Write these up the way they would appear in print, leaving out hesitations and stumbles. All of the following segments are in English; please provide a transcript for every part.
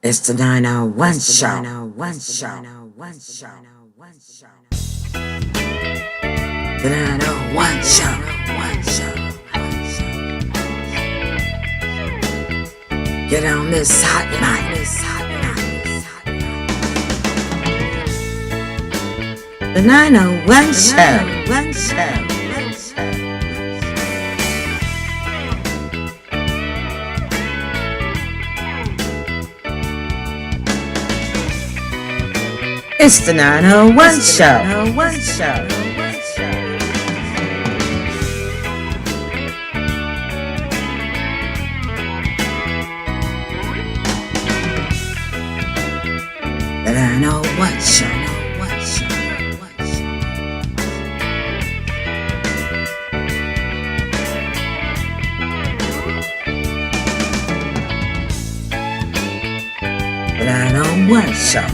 It's the 901 show. 901 show. The 901 show. Get on this hot night. The 901 show. It's the 901 show. The 901 show. The 901 show.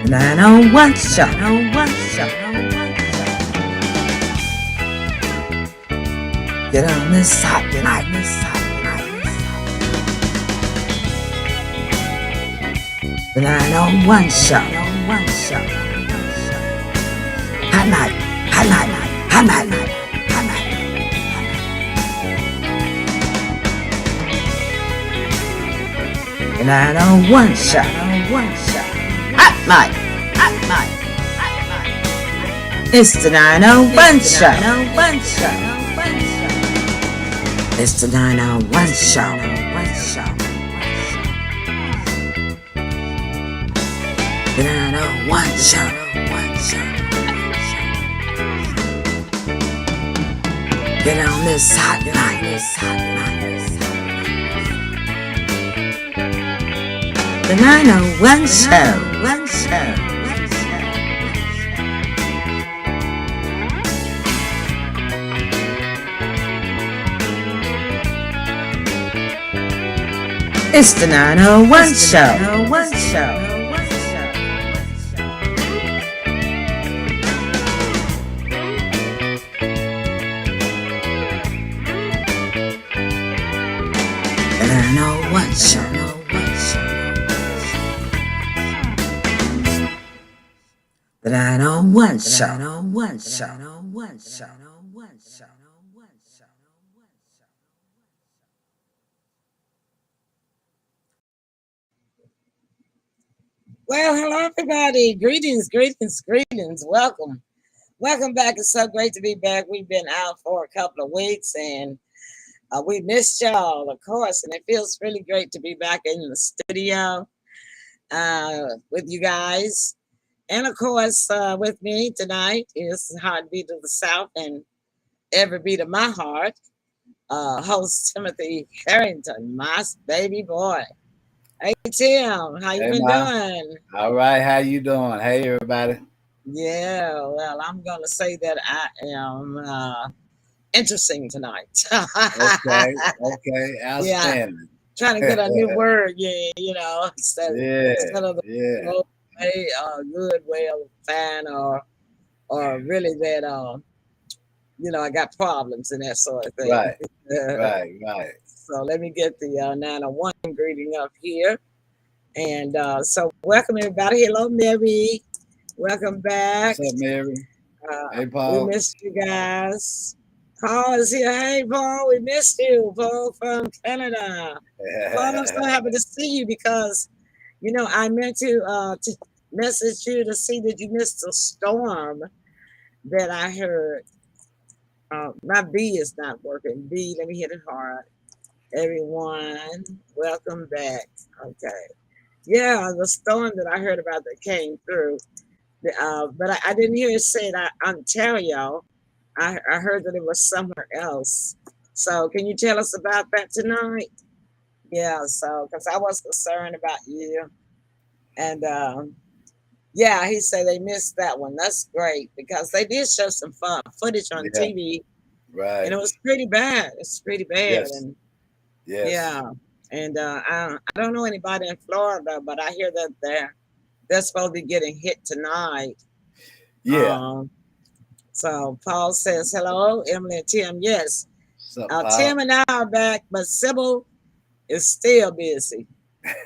The 901 show. Get on this hot night. The 901 show. Hot night. The 901 show. Hot night. It's the 901 show. It's the 901 show. The 901 show. Get on this hot night. The 901 show. It's the 901 show. The 901 show. The 901 show. Well, hello everybody. Greetings. Welcome back. It's so great to be back. We've been out for a couple of weeks and we missed y'all, of course, and it feels really great to be back in the studio with you guys. And of course, with me tonight is Heartbeat of the South and Every Beat of My Heart, host Timothy Harrington, my baby boy. Hey Tim, how you been doing? All right, how you doing? Hey everybody. Yeah, well, I'm gonna say that I am interesting tonight. Okay, outstanding. Yeah, trying to get a new word, instead of the way, good way of fan or really that I got problems and that sort of thing. Right. So let me get the 901 greeting up here. And so welcome everybody. Hello, Mary. Welcome back. What's up, Mary? Hey, Paul. We missed you guys. Paul is here. Hey, Paul, we missed you. Paul from Canada. Paul, I'm so happy to see you because, I meant to message you to see that you missed a storm that I heard. My B is not working. B, let me hit it hard. Everyone, welcome back. Okay. Yeah, the storm that I heard about that came through. But I didn't hear it said Ontario. I heard that it was somewhere else. So can you tell us about that tonight? Yeah, so because I was concerned about you. And yeah, he said they missed that one. That's great because they did show some fun footage on TV. Right. And it was pretty bad. It's pretty bad. Yes. And Yes. yeah. And I don't know anybody in Florida, but I hear that they're they're supposed to be getting hit tonight. Yeah. So Paul says, hello, Emily and Tim. Yes. What's up, Paul? Tim and I are back, but Sybil is still busy.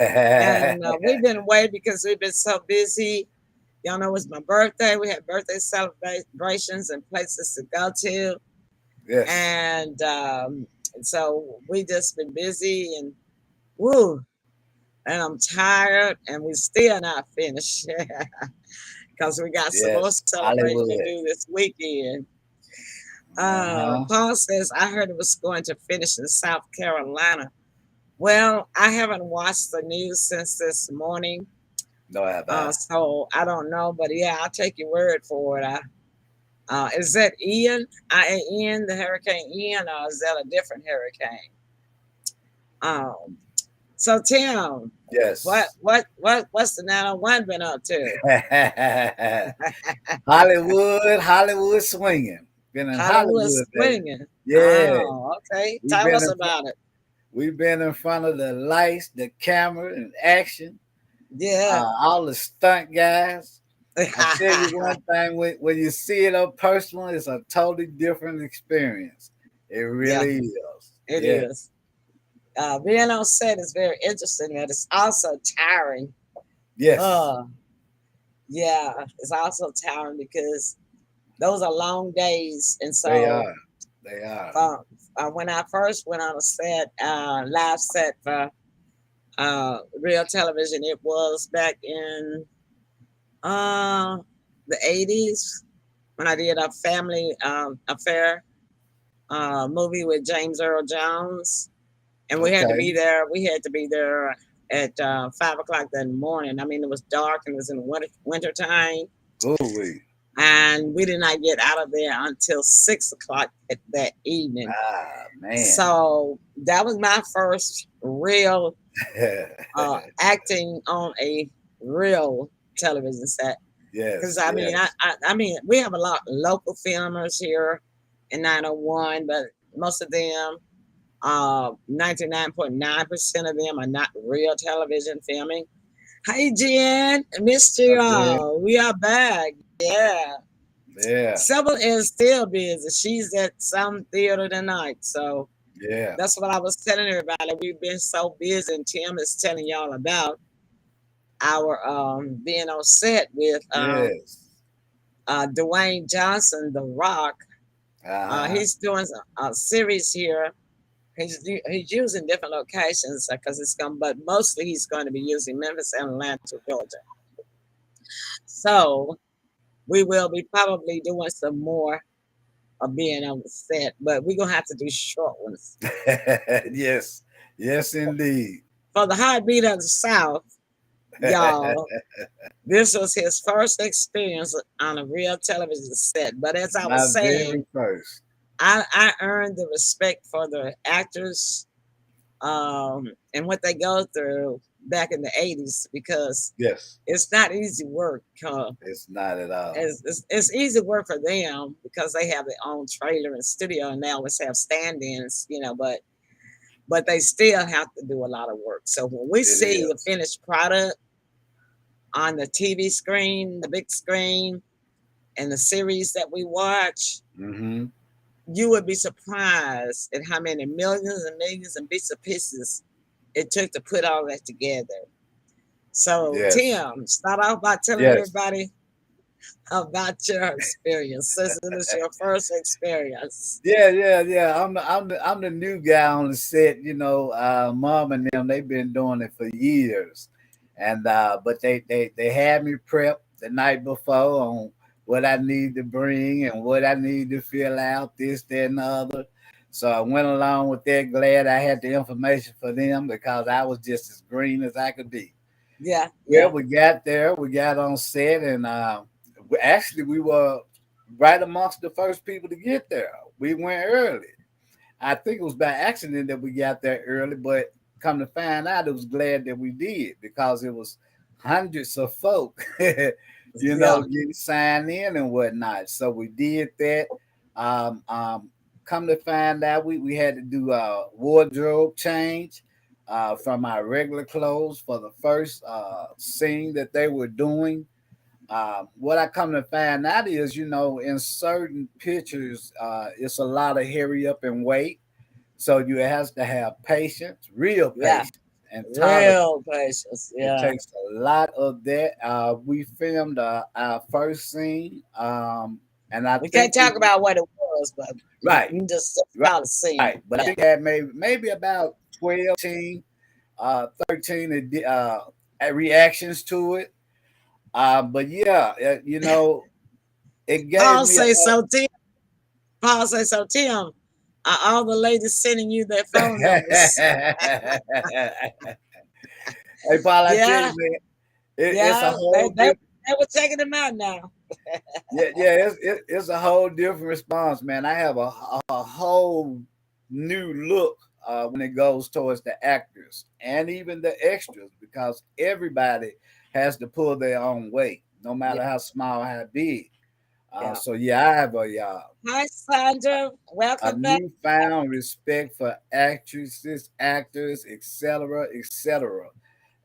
And we've been away because we've been so busy. Y'all know it's my birthday. We had birthday celebrations and places to go to. Yes. And so we just been busy and woo. And I'm tired and we still not finished because we got some more celebration to do this weekend. Paul says, I heard it was going to finish in South Carolina. Well, I haven't watched the news since this morning. No, I haven't. So I don't know, but yeah, I'll take your word for it. Is that Ian? IAN, the Hurricane Ian, or is that a different hurricane? So Tim, yes, what's the 901 been up to? Hollywood swinging. Been in Hollywood swinging. Yeah. Oh, okay. Tell us about it. We've been in front of the lights, the camera, and action. Yeah. All the stunt guys. I tell you one thing: when you see it up personal, it's a totally different experience. It really is. It is. Being on set is very interesting, but it's also tiring. Yes. Yeah, it's also tiring because those are long days, and so they are. When I first went on a set, live set for real television, it was back in the 80s when I did a family affair movie with James Earl Jones. And we had to be there. We had to be there at 5 o'clock that morning. I mean, it was dark and it was in winter time. Ooh-wee. And we did not get out of there until 6 o'clock that evening. Ah, man. So that was my first real acting on a real television set. Yes. Because I mean, we have a lot of local filmers here in 901, but most of them, 99.9% of them are not real television filming. Hi, Jen. Missed you all. We are back. Yeah. Yeah. Sybil is still busy. She's at some theater tonight. So yeah, that's what I was telling everybody. We've been so busy, and Tim is telling y'all about our being on set with Dwayne Johnson, The Rock. He's doing a series here. He's using different locations because it's going, but mostly he's going to be using Memphis and Atlanta, Georgia. So we will be probably doing some more of being on the set, but we're gonna have to do short ones. Yes, indeed. For the Heartbeat of the South, y'all, this was his first experience on a real television set. But as I was saying, first. I earned the respect for the actors and what they go through back in the 80s because it's not easy work. It's not at all. It's easy work for them because they have their own trailer and studio and they always have stand-ins, but they still have to do a lot of work. So when we see the finished product on the TV screen, the big screen, and the series that we watch, you would be surprised at how many millions and millions and bits of pieces it took to put all that together. So, Tim, start off by telling everybody about your experience. Since it is your first experience. Yeah. I'm the new guy on the set. Mom and them, they've been doing it for years, and but they had me prep the night before on what I need to bring and what I need to fill out, this, that, and the other. So I went along with that. Glad I had the information for them because I was just as green as I could be. Yeah. We got there. We got on set, and actually we were right amongst the first people to get there. We went early. I think it was by accident that we got there early, but come to find out, it was glad that we did because it was hundreds of folk. Getting signed in and whatnot. So we did that. Come to find out, we had to do a wardrobe change. from our regular clothes for the first scene that they were doing. What I come to find out is, in certain pictures, it's a lot of hurry up and wait. So you has to have patience, real Yeah, patience, and tolerance. real patience. It Yeah. takes a lot of that. We filmed our first scene, and I We can't think talk about what it was, but right, you just right, about to see. right. But I Yeah. think that maybe about 12, 13 reactions to it. But yeah, it gave Paul me say so, Tim. Paul say so, Tim. Are all the ladies sending you their phone numbers? Hey, Paul, I tell Yeah, you, man, it's a yeah. whole They were checking them out now. it's a whole different response, man. I have a whole new look when it goes towards the actors and even the extras because everybody has to pull their own weight, no Yeah, matter how small, how big. yeah. So yeah, I have Hi, Sandra. a Welcome back. newfound respect for actresses, actors, etc., etc.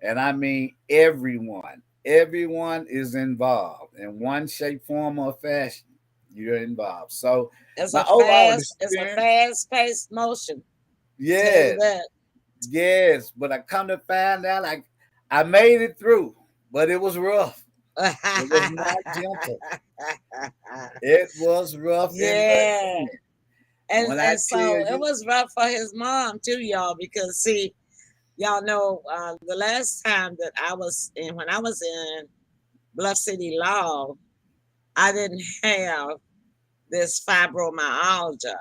And I mean everyone. Everyone is involved in one shape, form, or fashion. You're involved. So my overall It's a experience, fast paced motion. Tell you yes, that. yes. But I come to find out, like I made it through, but it was rough. It was not gentle. It was rough in the Yeah. end. When I And tell so it you, was rough for his mom too, y'all, because see, y'all know the last time that when I was in Bluff City Law, I didn't have this fibromyalgia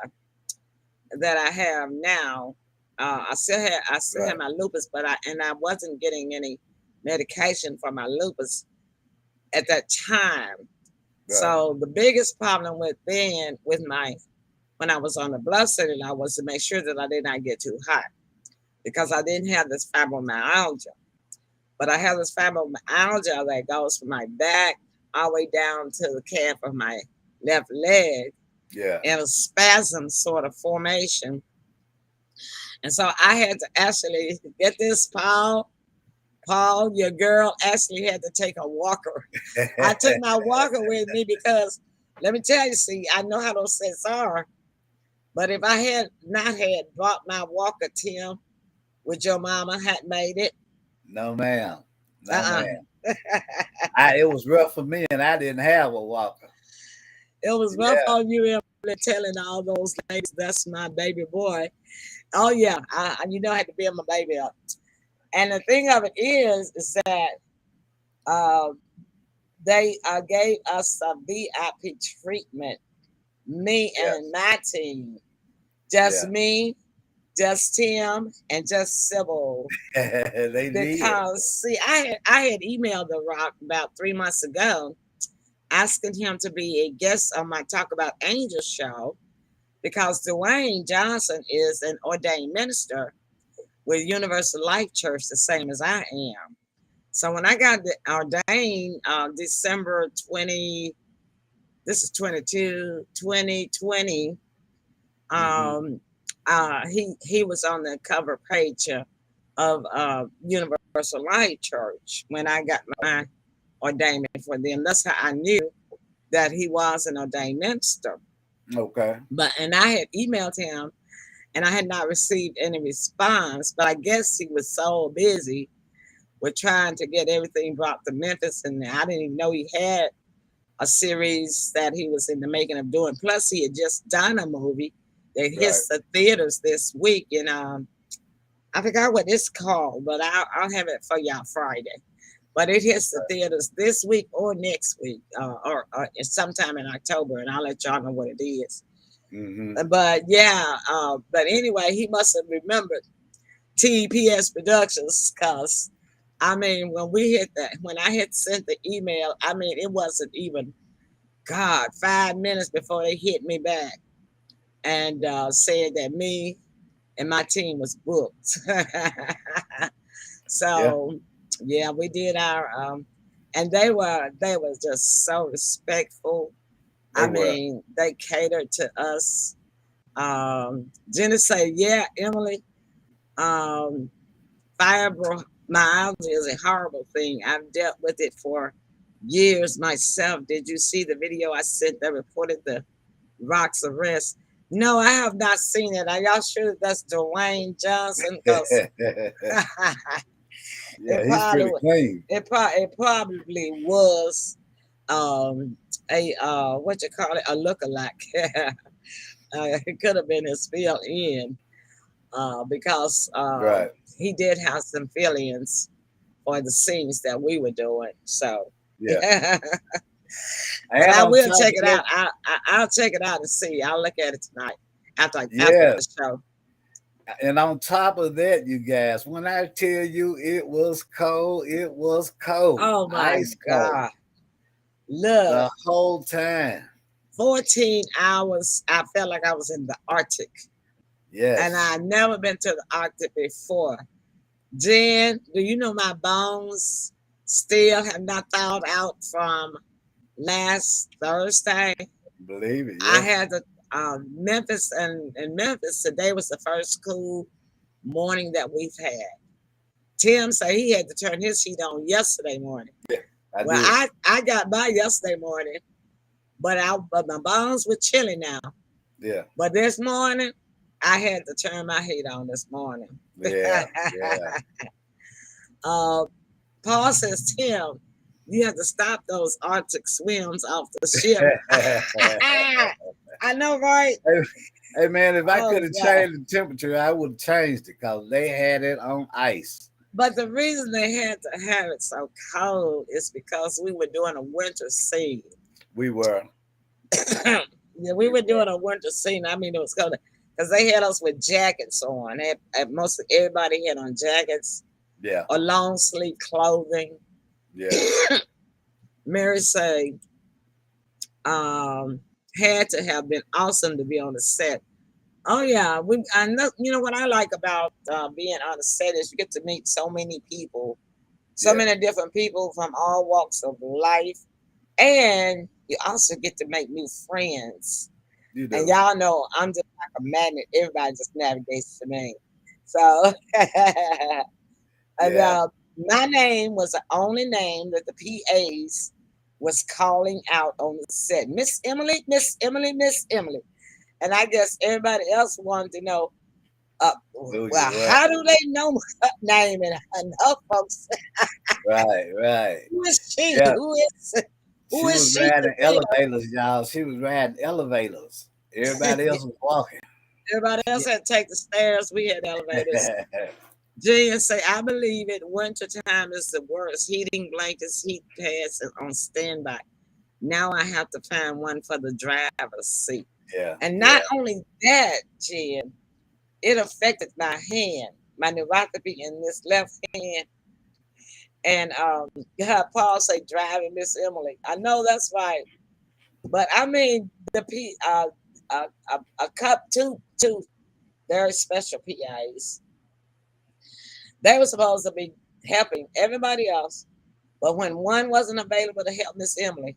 that I have now. I still right, had my lupus, but I wasn't getting any medication for my lupus at that time. right, So the biggest problem with my when I was on the Bluff City Law was to make sure that I did not get too hot because I didn't have this fibromyalgia. But I have this fibromyalgia that goes from my back all the way down to the calf of my left leg yeah. in a spasm sort of formation. And so I had to actually get this, Paul. Paul, your girl actually had to take a walker. I took my walker with me because let me tell you, see, I know how those sets are. But if I had not had bought my walker, Tim, would your mama had made it? No, ma'am. No, Uh-uh. ma'am. It was rough for me, and I didn't have a walker. It was rough Yeah, on you, Emily, telling all those ladies that's my baby boy. Oh yeah, you know I had to build my baby up. And the thing of it is that uh, they gave us a VIP treatment, me and yes, my team, just yeah. me, just Tim, and just Sybil. They did. Because see, I had emailed The Rock about 3 months ago, asking him to be a guest on my Talk About Angels show because Dwayne Johnson is an ordained minister with Universal Life Church, the same as I am. So when I got ordained December 20, this is 22, 2020, Hmm. um, he was on the cover page of Universal Life Church when I got my ordainment for them. That's how I knew that he was an ordained minister. Okay. And I had emailed him and I had not received any response, but I guess he was so busy with trying to get everything brought to Memphis, and I didn't even know he had a series that he was in the making of doing. Plus, he had just done a movie that Right. hits the theaters this week, and I forgot what it's called, but I'll have it for y'all Friday. But it hits the theaters this week or next week, or sometime in October, and I'll let y'all know what it is. Hmm. But yeah, but anyway, he must have remembered TEPS Productions because I mean, when I had sent the email, I mean, it wasn't even, God, 5 minutes before they hit me back and said that me and my team was booked. Yeah, So, yeah, we did and they were just so respectful. they I were. mean, they catered to us. Jenny said, "Yeah, Emily." Um, fibromyalgia is a horrible thing. I've dealt with it for years myself. Did you see the video I sent that reported the Rock's arrest? No, I have not seen it. Are y'all sure that's Dwayne Johnson? Because Yeah, he's pretty clean. it probably was a what you call it, a lookalike. It could have been his fill in because Right. he did have some feelings for the scenes that we were doing. So Yeah. but And I on will top check of it out. that, I'll check it out and see. I'll look at it tonight after yeah. the show. And on top of that, you guys, when I tell you it was cold, it was cold. Oh my Ice cold. God. Look, The whole time. 14 hours. I felt like I was in the Arctic. Yes. And I've never been to the Arctic before. Jen, do you know my bones still have not thawed out from last Thursday? Believe it, I yeah. had the Memphis, and in Memphis today was the first cool morning that we've had. Tim said he had to turn his heat on yesterday morning. Yeah, Well, I got by yesterday morning, but my bones were chilly now. Yeah. But this morning, I had to turn my heat on this morning. Yeah. Yeah. Paul says, Tim, you have to stop those Arctic swims off the ship. I know, right? Hey man, if I Oh, could have God. changed the temperature, I would have changed it because they had it on ice. But the reason they had to have it so cold is because we were doing a winter scene. We were. Yeah, we were doing a winter scene. I mean, it was cold because they had us with jackets on. Most everybody had on jackets Yeah. or long sleeve clothing. Yeah. Mary said, had to have been awesome to be on the set. Oh yeah, I know. You know what I like about being on the set is you get to meet so many people, so Yeah. many different people from all walks of life, and you also get to make new friends. You do. And y'all know I'm just like a magnet. Everybody just navigates to me. So, and Yeah. my name was the only name that the PAs was calling out on the set. Miss Emily, Miss Emily, Miss Emily. And I guess everybody else wanted to know, Who well, you were. how do they know my name? And enough folks, Right. who is she? Yeah. Who She is was she to riding them? elevators, y'all. She was riding elevators. Everybody else was walking. Everybody else had to take the stairs. We had elevators. Jen say, I believe it. Winter time is the worst. Heating blankets, heat pads on standby. Now I have to find one for the driver's seat. Yeah. And not only that, Jen, it affected my hand, my neuropathy in this left hand. And Paul say, driving Miss Emily. I know that's right. But I mean, a cup two very special PIs. They were supposed to be helping everybody else, but when one wasn't available to help Miss Emily,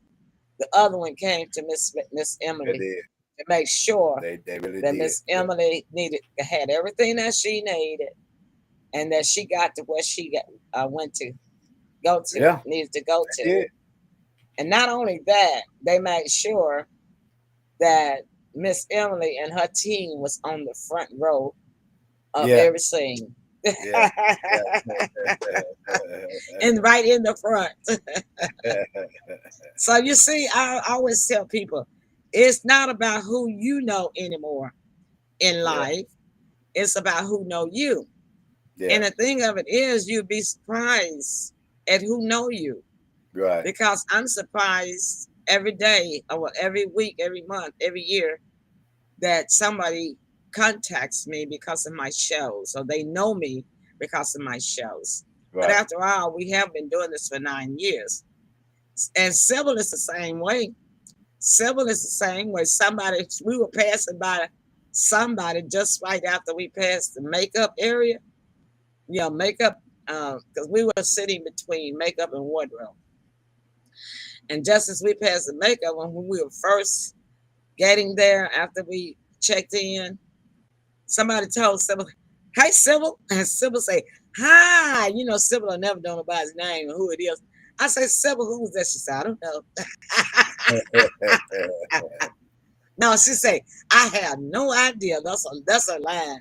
the other one came to Miss Emily to make sure they really that did. Miss Emily had everything that she needed, and that she got to where she needed to go to. Yeah. And not only that, they made sure that Miss Emily and her team was on the front row of every scene. Yeah. And right in the front. So you see, I always tell people, it's not about who you know anymore in life. It's about who know you. Yeah. And the thing of it is, you'd be surprised at who know you. Right. Because I'm surprised every day, or every week, every month, every year, that somebody contacts me because of my shows, or they know me because of my shows. Right. But after all, we have been doing this for 9 years. And civil is the same way. Civil is the same way. We were passing by somebody just right after we passed the makeup area. Yeah, makeup, because we were sitting between makeup and wardrobe. And just as we passed the makeup, when we were first getting there after we checked in, somebody told Sybil, "Hey, Sybil," and Sybil say, Hi, Sybil will never know nobody's name or who it is. I say, Sybil, who was that? She said, I don't know. No, she say, I have no idea. That's a lie.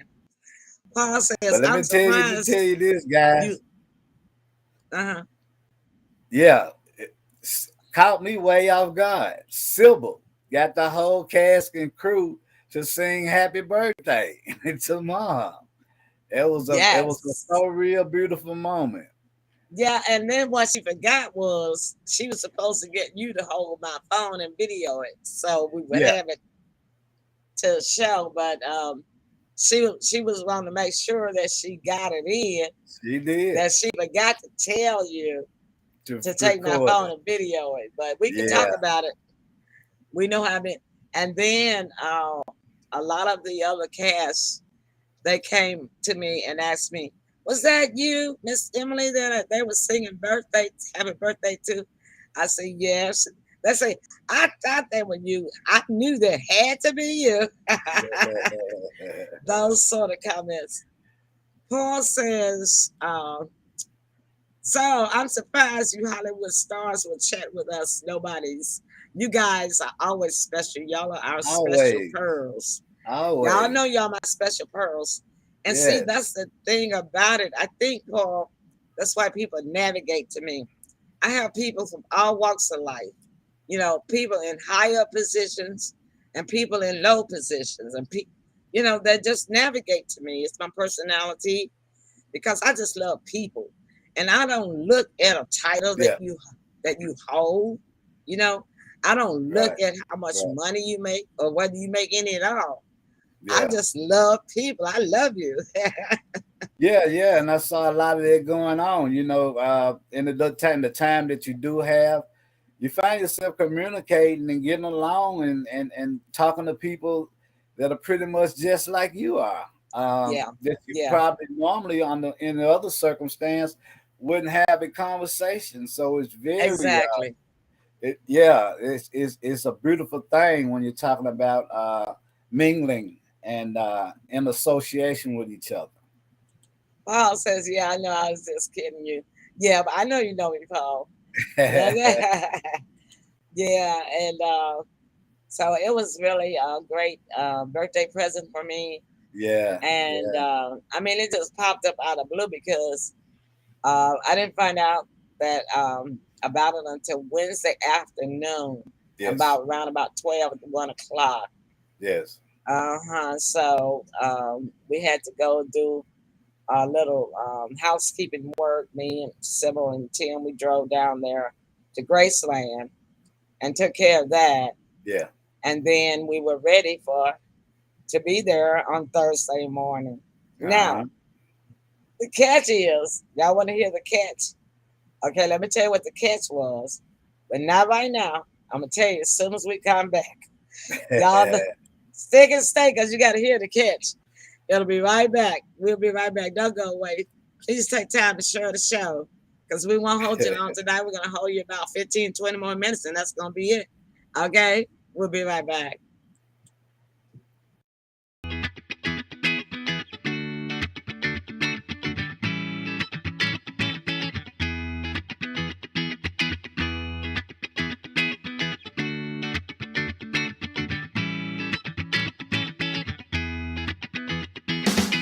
Paul But says, let I'm me tell surprised you this, you. guys. Uh-huh. Yeah, caught me way off guard. Sybil got the whole cast and crew to sing "Happy Birthday" to Mom. It was a Yes. so real beautiful moment. Yeah, and then what she forgot was she was supposed to get you to hold my phone and video it, so we would Yeah, have it to show. But she was wanting to make sure that she got it in. she did That she forgot to tell you to to take my record phone it. and video it. But we can talk Yeah, about it. We know how to. And then a lot of the other cast, they came to me and asked me, "Was that you, Miss Emily, that they were singing birthday, happy birthday to?" I said, "Yes." They say, "I thought they were you. I knew that had to be you." Those sort of comments. Paul says, so I'm surprised you Hollywood stars will chat with us. Nobody's. You guys are always special. Y'all are our special always, pearls. Y'all always. know y'all my special pearls. And see, Yes, that's the thing about it. I think, Paul, that's why people navigate to me. I have people from all walks of life, people in higher positions and people in low positions, and that just navigate to me. It's my personality because I just love people. And I don't look at a title yeah, that you hold, you know. I don't look right, at how much right, money you make or whether you make any at all. I yeah. just love people. I love you. Yeah, yeah, and I saw a lot of that going on. In the time that you do have, you find yourself communicating and getting along and talking to people that are pretty much just like you are. Yeah. That you Yeah. probably normally in the other circumstance wouldn't have a conversation. So it's very Exactly. it's a beautiful thing when you're talking about mingling and in association with each other. Paul says, "Yeah, I know. I was just kidding you. Yeah, but I know you know me, Paul. Yeah, yeah." And so it was really a great birthday present for me. Yeah, And yeah, I mean, it just popped up out of blue because I didn't find out that about it until Wednesday afternoon, yes, around about 12 to 1 o'clock. yes, Uh-huh. So we had to go do a little housekeeping work. Me and Sybil and Tim, we drove down there to Graceland and took care of that. yeah. And then we were ready to be there on Thursday morning. Uh-huh. Now, the catch is, y'all want to hear the catch? Okay, let me tell you what the catch was. But not right now. I'm going to tell you as soon as we come back. Y'all stick and stay because you got to hear the catch. It'll be right back. We'll be right back. Don't go away. Please take time to share the show because we won't hold you long tonight. We're going to hold you about 15, 20 more minutes, and that's going to be it. Okay? We'll be right back.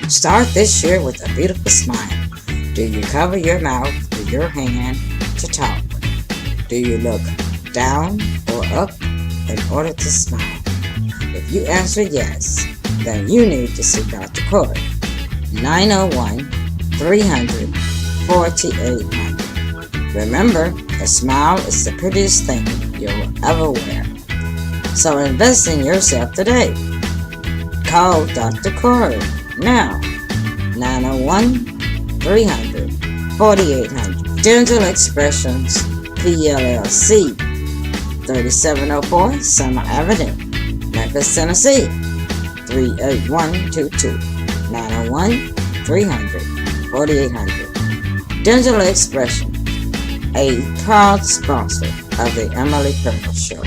Start this year with a beautiful smile. Do you cover your mouth with your hand to talk? Do you look down or up in order to smile? If you answer yes, then you need to see Dr. Corey. 901-300-4800. Remember, a smile is the prettiest thing you'll ever wear. So invest in yourself today. Call Dr. Corey now. 901-300-4800. Dental Expressions PLLC, 3704 Summer Avenue, Memphis, Tennessee, 38122. 901-300-4800. Dental Expression, a proud sponsor of the Emily Purple Show.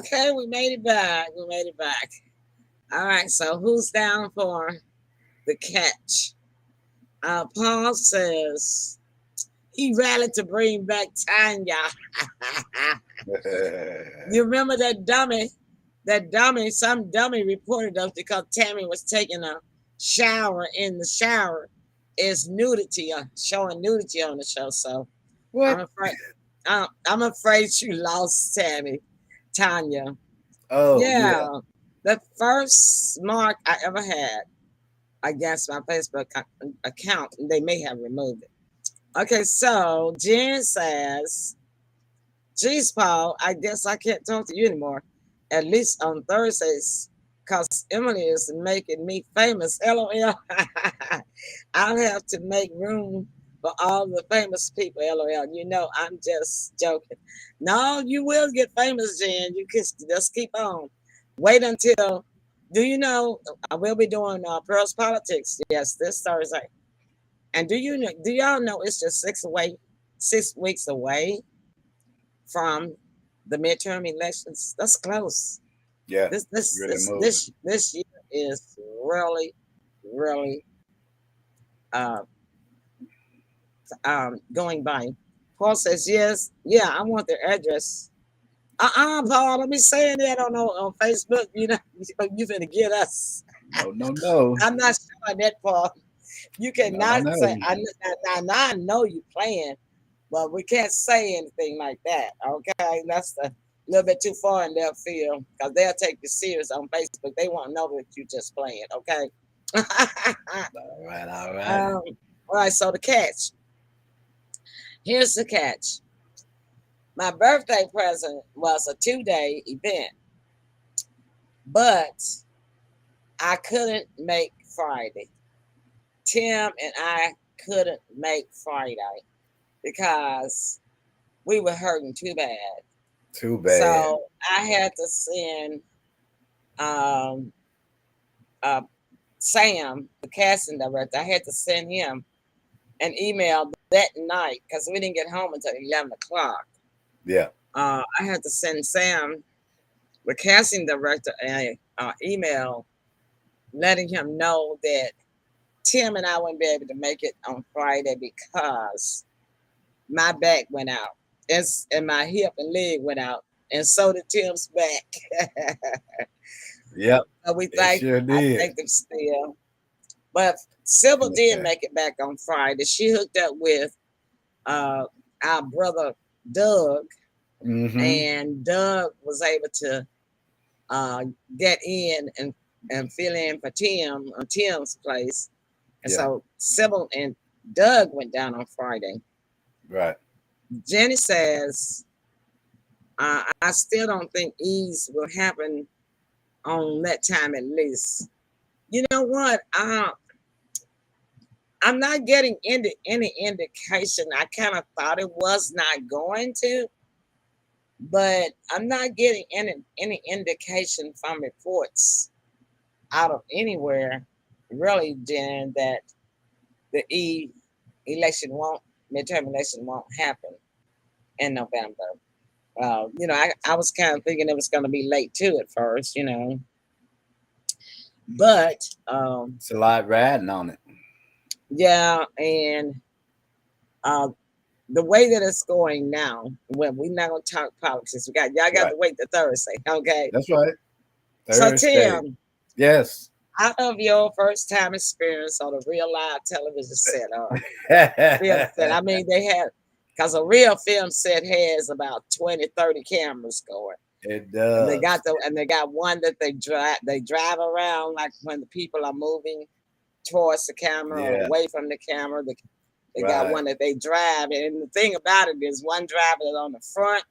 Okay, we made it back. We made it back. All right, so who's down for the catch? Paul says he rallied to bring back Tanya. You remember that dummy? That dummy, some dummy reported us because Tammy was taking a shower in the shower. It's nudity, showing nudity on the show. So I'm What? afraid, I'm afraid you lost Tanya. Oh yeah. Yeah, the first mark I ever had against my Facebook account, they may have removed it. Okay, so Jen says, geez, Paul, I guess I can't talk to you anymore, at least on Thursdays, because Emily is making me famous. LOL. I'll have to make room for all the famous people. LOL. You know, I'm just joking. No, you will get famous, Jen. You can just keep on. Wait until, do you know, I will be doing Pearls Politics, yes, this Thursday. And do y'all know it's just 6 weeks away from the midterm elections? That's close. Yeah. This this Really this moving. this year is really, really uh, going by. Paul says yes. Yeah, I want their address. Paul, let me saying that on Facebook. You know, you finna get us. No, no, no. I'm not showing that, Paul. You No, no, cannot say. no. I know you playing, but we can't say anything like that. Okay, that's a little bit too far in their field because they'll take you serious on Facebook. They won't know that you just playing. Okay. All right, all right. All right. So the catch. Here's the catch. My birthday present was a 2-day event, but I couldn't make Friday. Tim and I couldn't make Friday because we were hurting too bad. Too bad. So I had to send um, uh, Sam, the casting director, I had to send him an email that night because we didn't get home until 11 o'clock. Yeah. I had to send Sam, the casting director, an email letting him know that Tim and I wouldn't be able to make it on Friday because my back went out. And my hip and leg went out. And so did Tim's back. Yep. So It sure I did. thank them still. But Sybil did Okay. make it back on Friday. She hooked up with uh, our brother Doug, Mm-hmm. and Doug was able to uh, get in and fill in for Tim on Tim's place. And Yeah. so Sybil and Doug went down on Friday. Right. Jenny says, I still don't think ease will happen on that time at least. You know what? I'm not getting into any indication. I kind of thought it was not going to, but I'm not getting any indication from reports out of anywhere, really, Jen, that the election won't midterm election won't happen in November. I was kind of thinking it was going to be late too at first, but It's a lot riding on it. yeah, and uh, the way that it's going now, when we're not gonna talk politics, y'all got Right. to wait till Thursday, okay? That's right. So Thursday. Tim, Yes. out of your first time experience on a real live television set or film set, I mean they had because a real film set has about 20, 30 cameras going. It And does. they got one that they drive around like when the people are moving towards the camera or Yeah. away from the camera. They got Right. one that they drive, and the thing about it is one driver is on the front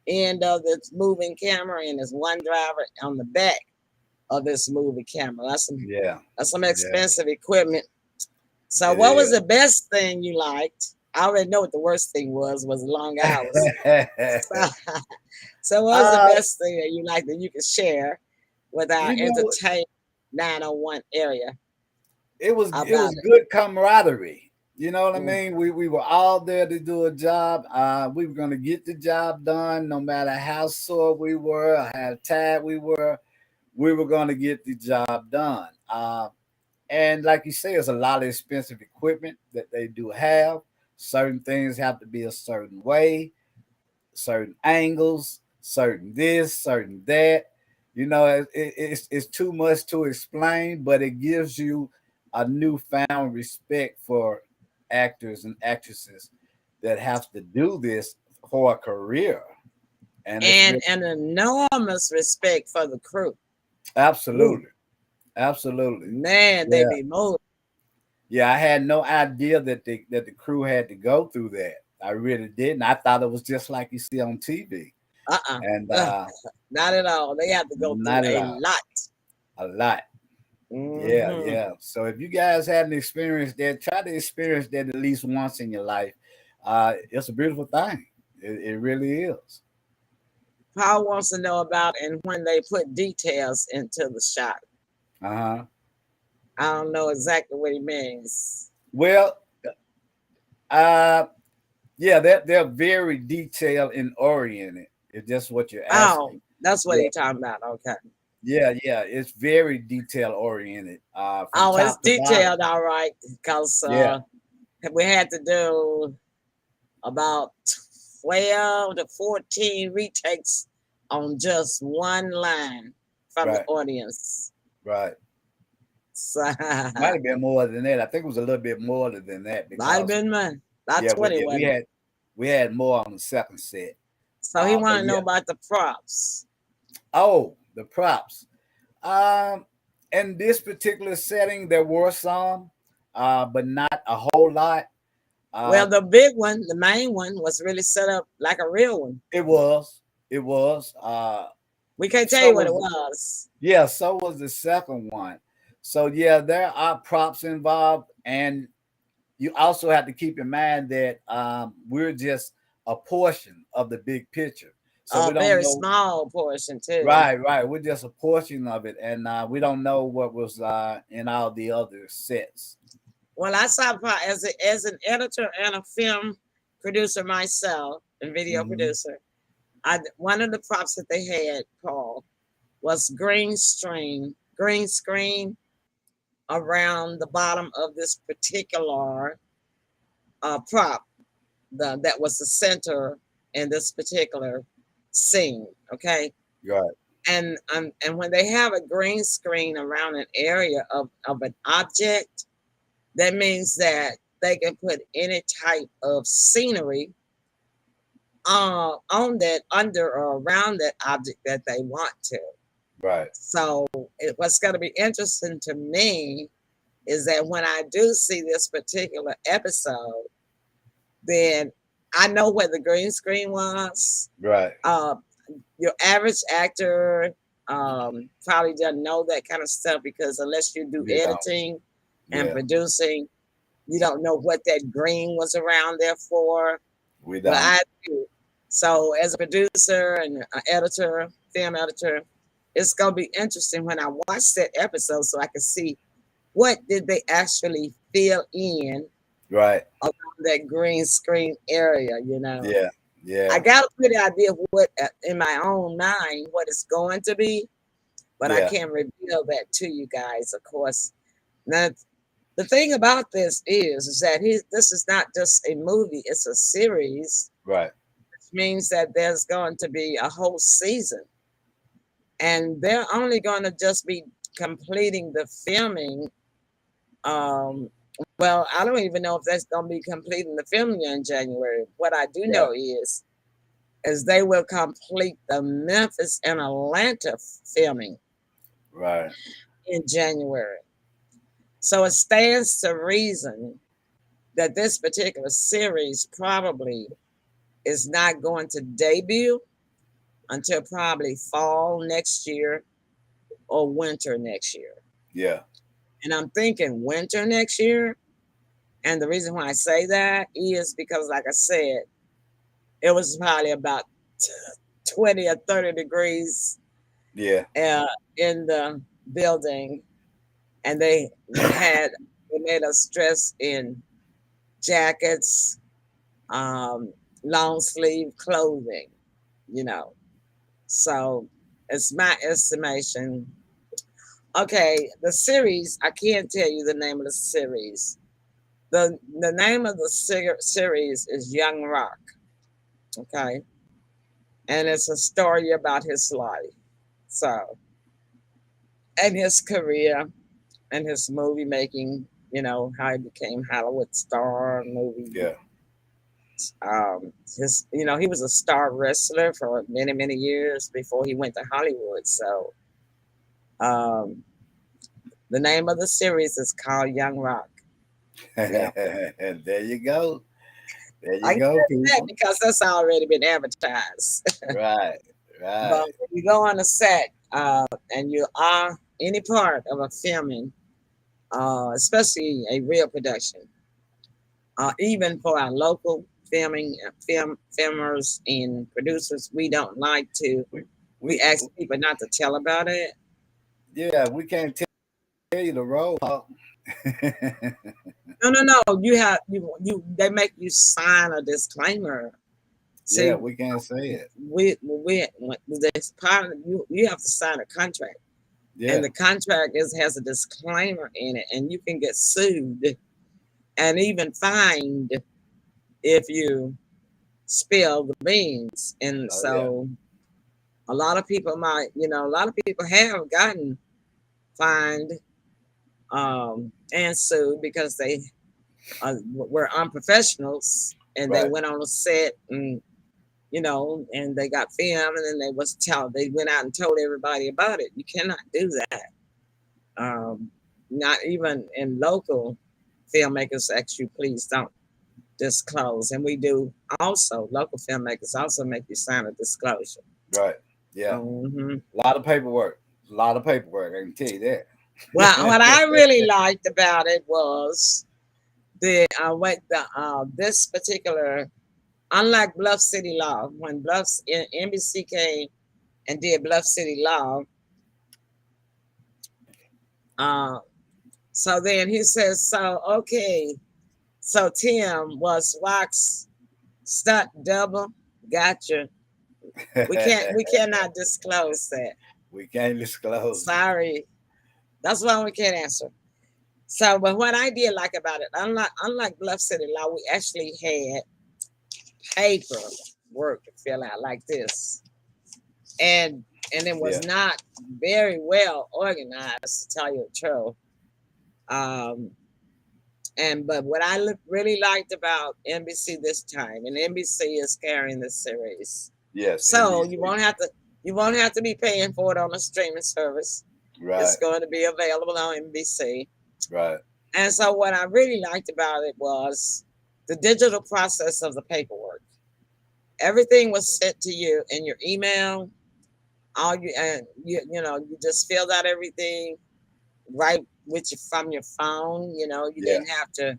end of this moving camera, and there's one driver on the back of this moving camera. Yeah. That's some Yeah. expensive equipment. So, It what was is. the best thing you liked? I already know what the worst thing was long hours. So, so what was the uh, best thing that you liked that you could share with our you know, entertainment 901 area it was about it? good camaraderie. You know what I mean? We were all there to do a job. We were going to get the job done, no matter how sore we were, or how tired we were. We were going to get the job done. And like you say, it's a lot of expensive equipment that they do have. Certain things have to be a certain way, certain angles, certain this, certain that. You know, it's too much to explain, but it gives you a newfound respect for actors and actresses that have to do this for a career. And it's And really, an enormous respect for the crew. Ooh, absolutely, absolutely. man, they Yeah. be moving. Yeah, I had no idea that the crew had to go through that. I really didn't. I thought it was just like you see on TV. Uh-uh. And Ugh, not at all. They have to go through not at a all. lot. A lot. Yeah, Hmm. yeah. So if you guys hadn't experienced that, try to experience that at least once in your life. It's a beautiful thing. It really is. Paul wants to know about and when they put details into the shot. Uh-huh. I don't know exactly what he means. Well, uh yeah, they're very detailed and oriented. If that's what you're Oh, asking. that's what Yeah, he's talking about. Okay. yeah, yeah. It's very detail oriented, from Oh, it's top to bottom. detailed, all right, because Yeah, we had to do about 12 to 14 retakes on just one line from the right, audience. right. So, Might might have been more than that. I think it was a little bit more than that have because been mine. About yeah, 20 we wasn't it? had more on the second set. So he But wanted to know yeah. about the props. Oh, the props. Um, in this particular setting, there were some, but not a whole lot. Uh, Well, the big one, the main one, was really set up like a real one. it was, it was. We can't tell So you what it was was. Yeah, so was the second one. So yeah, there are props involved, and you also have to keep in mind that we're just a portion of the big picture. So A we don't very know. small portion, too. Right, right. We're just a portion of it, and we don't know what was in all the other sets. Well, I saw as an editor and a film producer myself and video Hmm. producer. One of the props that they had, Paul, was green screen around the bottom of this particular prop. That was the center in this particular scene. Okay, Right, and when they have a green screen around an area of an object, that means that they can put any type of scenery on that, under or around that object that they want to. right, So what's going to be interesting to me is that when I do see this particular episode, then I know where the green screen was. right. Uh, your average actor probably doesn't know that kind of stuff because unless you do You don't. editing and Yeah, producing, you don't know what that green was around there for. we Well, don't. I do. So, as a producer and an editor, film editor, it's gonna be interesting when I watch that episode so I can see what did they actually fill in Right. around that green screen area. Yeah, I yeah, got a pretty idea of what in my own mind what it's going to be, but I yeah. can't reveal that to you guys, of course. Now, the thing about this is that this is not just a movie; it's a series, Right, which means that there's going to be a whole season, and they're only going to just be completing the filming. Um, well, I don't even know if that's going to be completing the filming in January. What I do right, know is they will complete the Memphis and Atlanta filming right, in January. So it stands to reason that this particular series probably is not going to debut until probably fall next year or winter next year. yeah, And I'm thinking winter next year. And the reason why I say that is because, like I said, it was probably about 20 or 30 degrees yeah, uh, in the building. And they made us dress in jackets, um, long sleeve clothing, you know. So it's my estimation. Okay, the series, I can't tell you the name of the series. The name of the series is Young Rock, okay? And it's a story about his life. So, and his career and his movie making, how he became Hollywood star movie. Yeah. He was a star wrestler for many, many years before he went to Hollywood. So, um, the name of the series is called Young Rock. Yeah. And there you go. There I you can go, tell you that people. because that's already been advertised. Right. But Right. when you go on a set and you are any part of a filming, especially a real production, even for our local filmers and producers, we don't like to. We We ask people not to tell about it. yeah, we can't tell you the role. No, no, no. You have you. They make you sign a disclaimer. Yeah, See, we can't say it. this part of you have to sign a contract, and Yeah. the contract has a disclaimer in it, and you can get sued and even fined if you spill the beans. And Oh yeah. so a lot of people a lot of people have gotten fined and sued because they were unprofessionals and they Right. went on a set and and they got filmed and then they went out and told everybody about it. You cannot do that. Um, Not even in local filmmakers ask you, please don't disclose. And we do also, local filmmakers also make you sign a disclosure. Right. Yeah. Hmm. A lot of paperwork. A lot of paperwork. I can tell you Well, what that. I really liked about it was this particular, unlike Bluff City Law, when NBC came and did Bluff City Law, uh, so then he says, so okay, so Tim was Wax stunt double. Gotcha. We cannot disclose that. We can't disclose it. Sorry. That's why we can't answer. So, but what I did like about it, unlike Bluff City Law, we actually had paper work to fill out like this, and it was Yeah. not very well organized, to tell you the truth. Um, but what I really liked about NBC this time, and NBC is carrying this series, Yes. so NBC. you won't have to be paying for it on a streaming service. It's Right. going to be available on NBC. Right. And so what I really liked about it was the digital process of the paperwork. Everything was sent to you in your email. All you and you just filled out everything right with you from your phone. You Yeah. didn't have to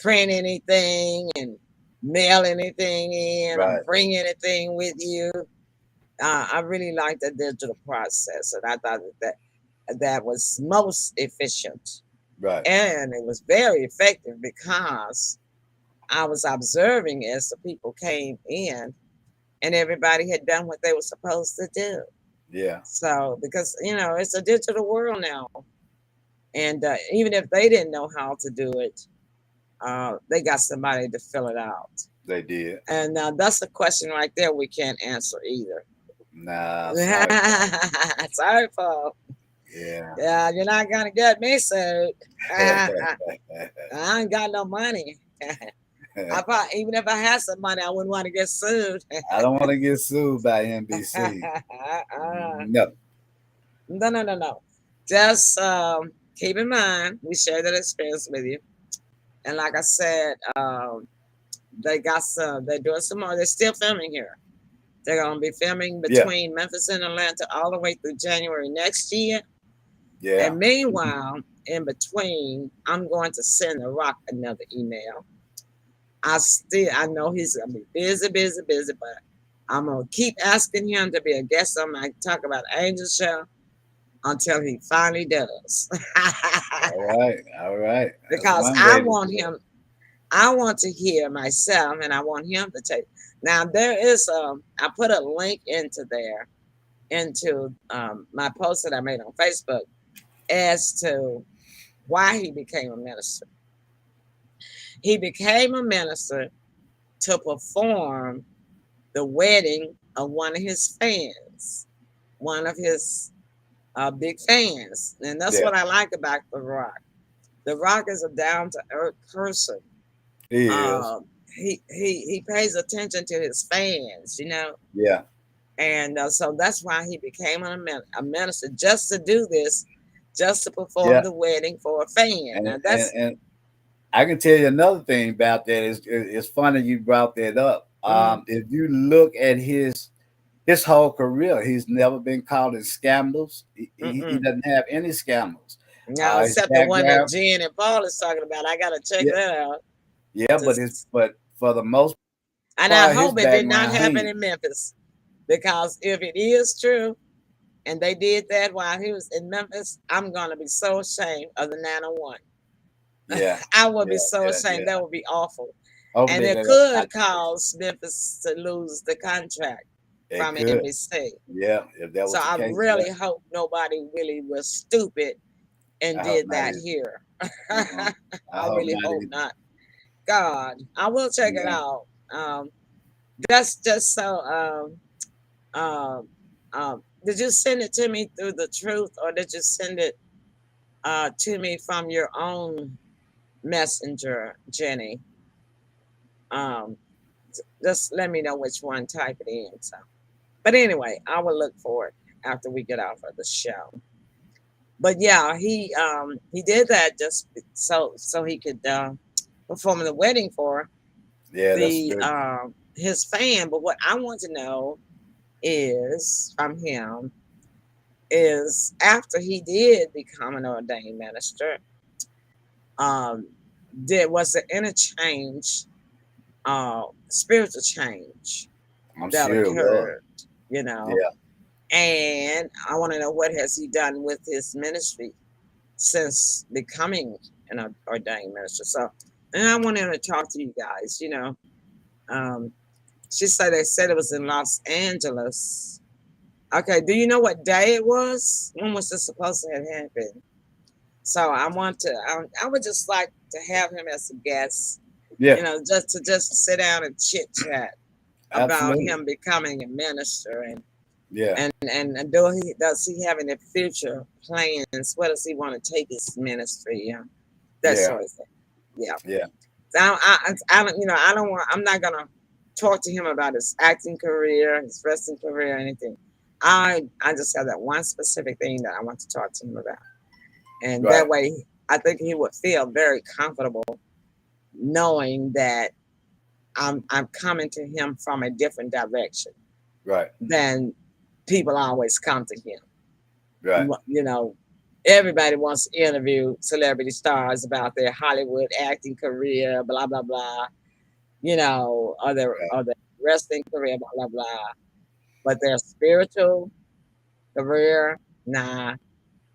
print anything and mail anything in or Right. bring anything with you. I really liked the digital process, and I thought that was most efficient, Right. and it was very effective because I was observing as the people came in, and everybody had done what they were supposed to do. Yeah. So, because it's a digital world now, and even if they didn't know how to do it, they got somebody to fill it out. They did. And now that's a question right there we can't answer either. Nah. Sorry. Sorry, Paul. Yeah. Yeah, you're not gonna get me sued. I ain't got no money. Even if I had some money, I wouldn't want to get sued. I don't want to get sued by NBC. No. No, no, no, no. Just keep in mind, we share that experience with you. And like I said, they're doing some more. They're still filming here. They're going to be filming Yeah. between Memphis and Atlanta all the way through January next year. Yeah. And meanwhile, in between, I'm going to send The Rock another email. I know he's gonna be busy, busy, busy, but I'm gonna keep asking him to be a guest on my Talk About Angel show until he finally does. All right. All right. That's Because one I way to want do it. him. I want to hear myself, and I want him to take. Now there is I put a link into there into my post that I made on Facebook as to why he became a minister. He became a minister to perform the wedding of one of his fans, one of his big fans, and that's Yeah, what I like about The Rock. The Rock is a down to earth person. he is. Um, he pays attention to his fans, you know, Yeah, and so that's why he became a minister just to do this, just to perform yeah, the wedding for a fan. and Now and that's and I can tell you another thing about that is it's funny you brought that up. mm, If you look at his whole career, he's never been caught in scandals. He mm-mm. doesn't have any scandals. Now, His except the one that background, Jen and Paul is talking about, I gotta check yeah, that out. yeah, but it's Just, but for the most and I part, his hope it did not background, happen he in Memphis, because if it is true and they did that while he was in Memphis, I'm gonna be so ashamed of the 901. yeah, I would be yeah, so yeah, ashamed. yeah. That would be awful. And Hopefully it they don't could not do that. cause Memphis to lose the contract It from could, NBC. yeah, if that So was the I case, yeah. really hope nobody really was stupid and I hope did not that either. here. Uh-uh. I I hope really not hope either. not. God, I will check it Yeah. out. Just so did you send it to me through the truth, or did you send it to me from your own messenger, Jenny? Um, just let me know which one. Type it in. So, but anyway, I will look for it after we get off of the show. But yeah, he did that just so he could perform the wedding for Yeah, that's the good. his fan. But what I want to know is from him is after he did become an ordained minister, um, there was an interchange, spiritual change I'm that sure it was. occurred, you know. Yeah. And I want to know what has he done with his ministry since becoming an ordained minister. So, and I wanted to talk to you guys. You know, um, they said it was in Los Angeles. Okay, do you know what day it was? When was this supposed to have happened? So I want to. I would just like to have him as a guest. Yeah, You know, just to sit down and chit chat about absolutely. him becoming a minister Yeah, and does he have any future plans? Where does he want to take his ministry? Yeah, that yeah, sort of thing. Yeah. yeah. So I don't, you know, I don't want. I'm not gonna talk to him about his acting career, his wrestling career, or anything. I just have that one specific thing that I want to talk to him about, and Right, that way I think he would feel very comfortable knowing that I'm coming to him from a different direction right, than people always come to him. right. You know, everybody wants to interview celebrity stars about their Hollywood acting career, blah blah blah. You know, or their wrestling career, blah blah blah. But their spiritual career, nah.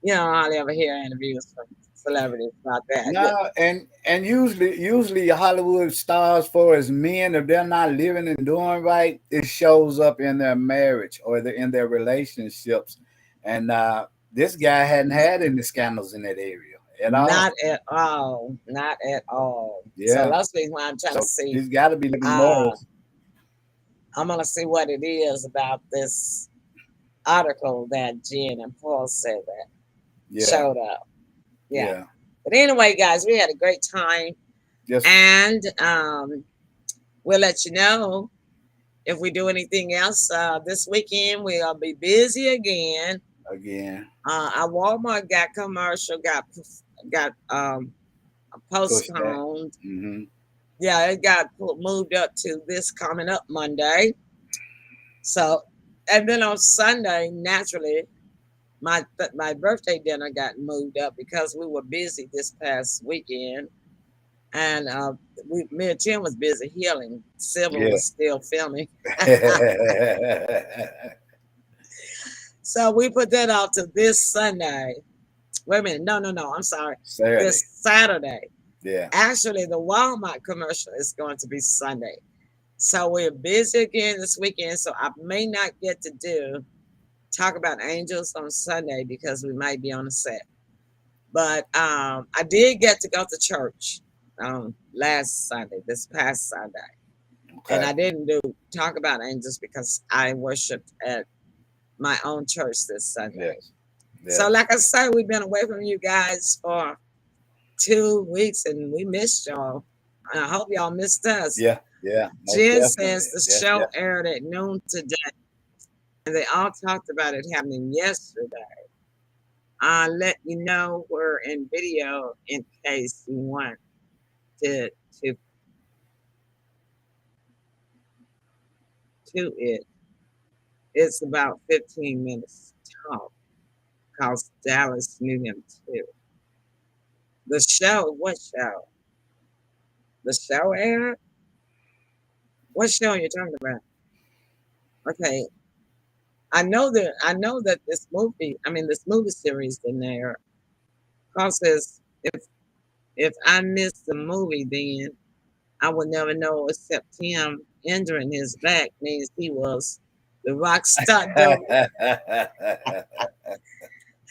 You know, I hardly ever hear interviews from celebrities about that. Yeah, No, and usually Hollywood stars, for as men, if they're not living and doing right, it shows up in their marriage or in their relationships. And this guy hadn't had any scandals in that area at all. not at all, not at all. So Yeah, that's the reason why I'm trying to so see. he's got to be living Uh, morals. I'm gonna see what it is about this article that Jen and Paul said that Yeah, showed up. Yeah. yeah. But anyway, guys, we had a great time, Just and we'll let you know if we do anything else this weekend. We'll be busy again. again, Our Walmart got commercial got push that. postponed. Hmm. Yeah, it got moved up to this coming up Monday. So, and then on Sunday, naturally, my birthday dinner got moved up because we were busy this past weekend, and me and Tim was busy healing. Sybil Yeah. was still filming, so we put that off to this Sunday. Wait a minute, no, I'm sorry, Saturday. this Saturday. Yeah. Actually, the Walmart commercial is going to be Sunday. So we're busy again this weekend. So I may not get to talk about angels on Sunday because we might be on the set. But I did get to go to church last Sunday, this past Sunday. And Okay. I didn't do talk about angels because I worshiped at my own church this Sunday. Yes. So, Yes. like I said, we've been away from you guys for 2 weeks and we missed y'all. And I hope y'all missed us. Yeah. Yeah. Most Jen definitely. says the Yes. show Yes. aired at noon today, and they all talked about it happening yesterday. I'll let you know we're in video in case you want to to to it. It's about 15 minutes talk because Dallas knew him too. The show, what show? The show aired? What show are you talking about? Okay, I know that this movie series in there causes if I miss the movie, then I would never know except him injuring his back means he was the rock star double.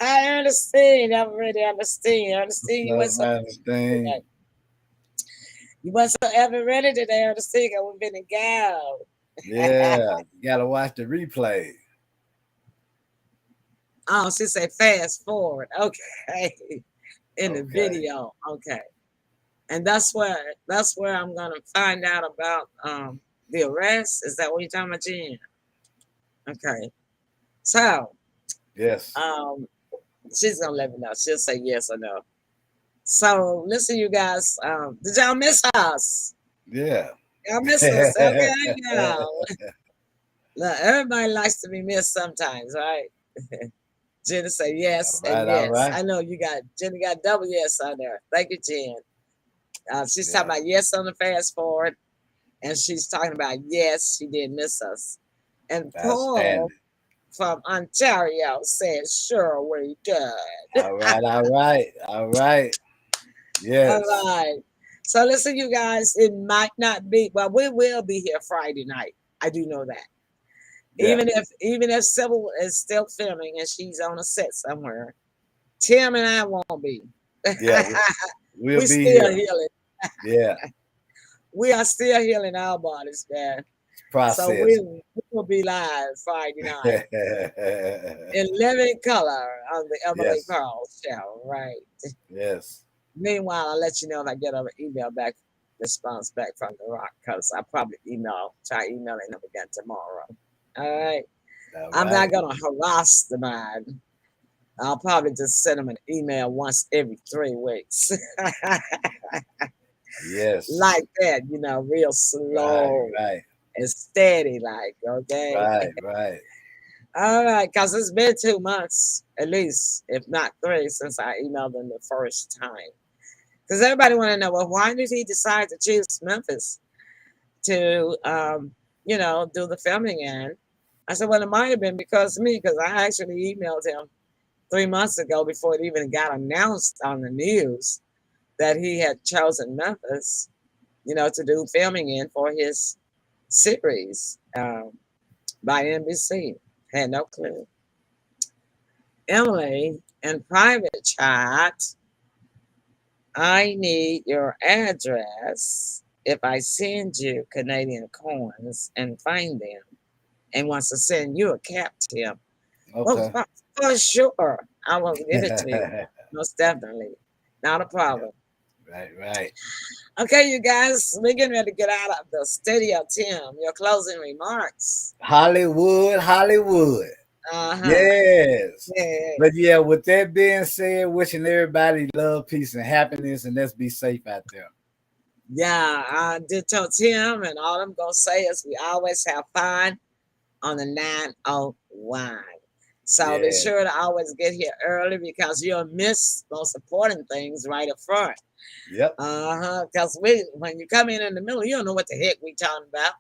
I understand. I really understand. I understand you went so Thing. today. You went so ever ready today. I understand. I would have been a gal. Yeah. You gotta watch the replay. Oh, she said fast forward. Okay. In the Okay. video. Okay. And that's where I'm gonna find out about the arrest. Is that what you're talking about, Jen? Okay. So Yes. um she's gonna let me know. She'll say yes or no. So listen, you guys, did y'all miss us? Yeah. Y'all miss us, okay? Yeah. Look, everybody likes to be missed sometimes, right? Jenny say All yes and right. All yes. right. I know you got Jenny got double yes on there. Thank you, Jen. She's talking Yeah. about yes on the fast forward, and she's talking about yes, she did miss us. And Paul Outstanding. from Ontario said, sure, we did. All right. All right. All right. All Yes. right. So listen, you guys, it might not be, well, we will be here Friday night. I do know that. Yeah. Even if Sybil is still filming and she's on a set somewhere, Tim and I won't be. Yeah. We'll We be still here. healing. Yeah. We are still healing our bodies, man. It's So process. we will be live Friday night in living color on the Emily Yes. Carl show, right? Yes. Meanwhile, I'll let you know if I get an email back response back from The Rock because I probably try emailing them again tomorrow. All right. All I'm not right. gonna harass the man. I'll probably just send him an email once every 3 weeks. Yes. Like that, real Right. slow Right. and steady, like, okay. Right. Right. All right, because it's been 2 months, at least, if not three, since I emailed them the first time. Because everybody want to know, well, why did he decide to choose Memphis to, do the filming in? I said, well, it might have been because of me, because I actually emailed him 3 months ago before it even got announced on the news that he had chosen Memphis, to do filming in for his series by NBC. Had no clue. Emily, in private chat, I need your address if I send you Canadian coins and find them and wants to send you a cap tip. Well, Okay. for sure, I will give it to you. Most definitely. Not a Yeah. problem. Right. Right. Okay, you guys, we're getting ready to get out of the studio. Tim, your closing remarks. Hollywood. Hollywood. Uh-huh. Yes. Yeah. But yeah, with that being said, wishing everybody love, peace, and happiness, and let's be safe out there. Yeah, I did tell Tim, and all I'm going to say is we always have fun on the 901. So be Yeah. sure to always get here early because you'll miss most important things right up front. Yep. Because when you come in the middle, you don't know what the heck we talking about.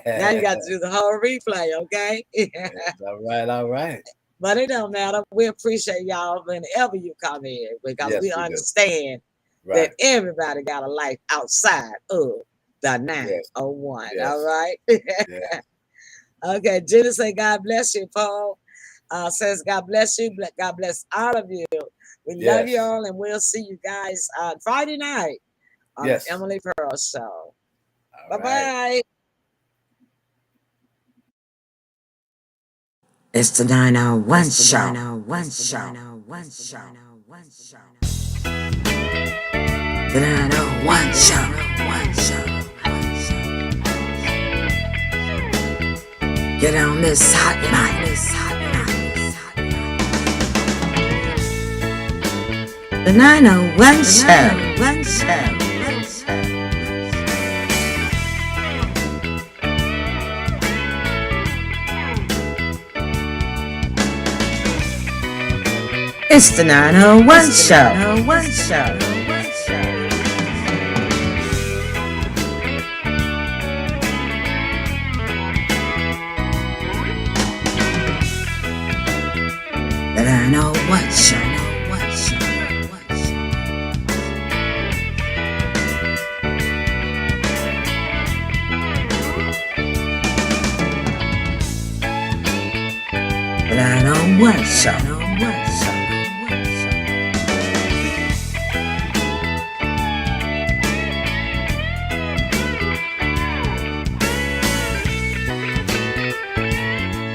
Now you got to do the whole replay, okay? All right. All right. But it don't matter. We appreciate y'all whenever you come in because we Yes, we do. understand Right. that everybody got a life outside of the Yes. 901. All Yes. right. Yeah. Okay. Jenna say, God bless you, Paul. Says, God bless you. God bless all of you. We love you Yes. all, and we'll see you guys on Friday night on the Yes. Emily Pearl Show. All Bye right. bye. It's the 901 show. The 901 show. Get on this hot night. The 901 show. It's the 901 show. The 901 show. The 901 show.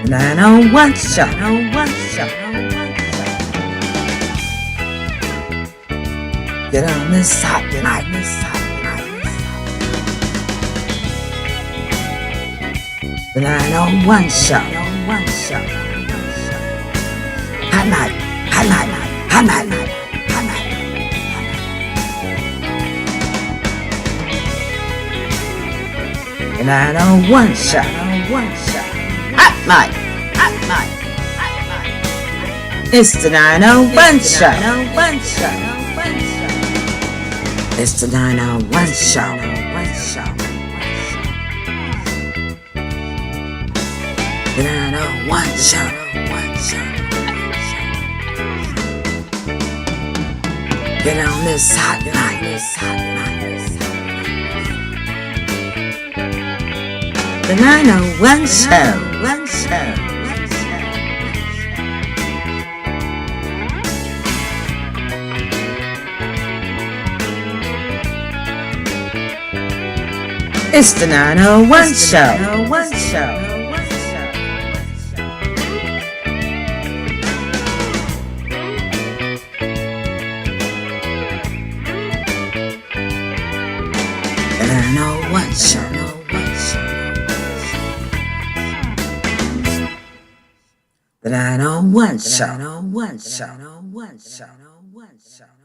The 901 show. Get on this hot night. The 901 show. Hot night. The 901 show. Hot night. It's the 901 show. It's the 901 show. The 901 show. Get on this hot night. The 901 show. It's the 901 show. The 901 show. The 901 show.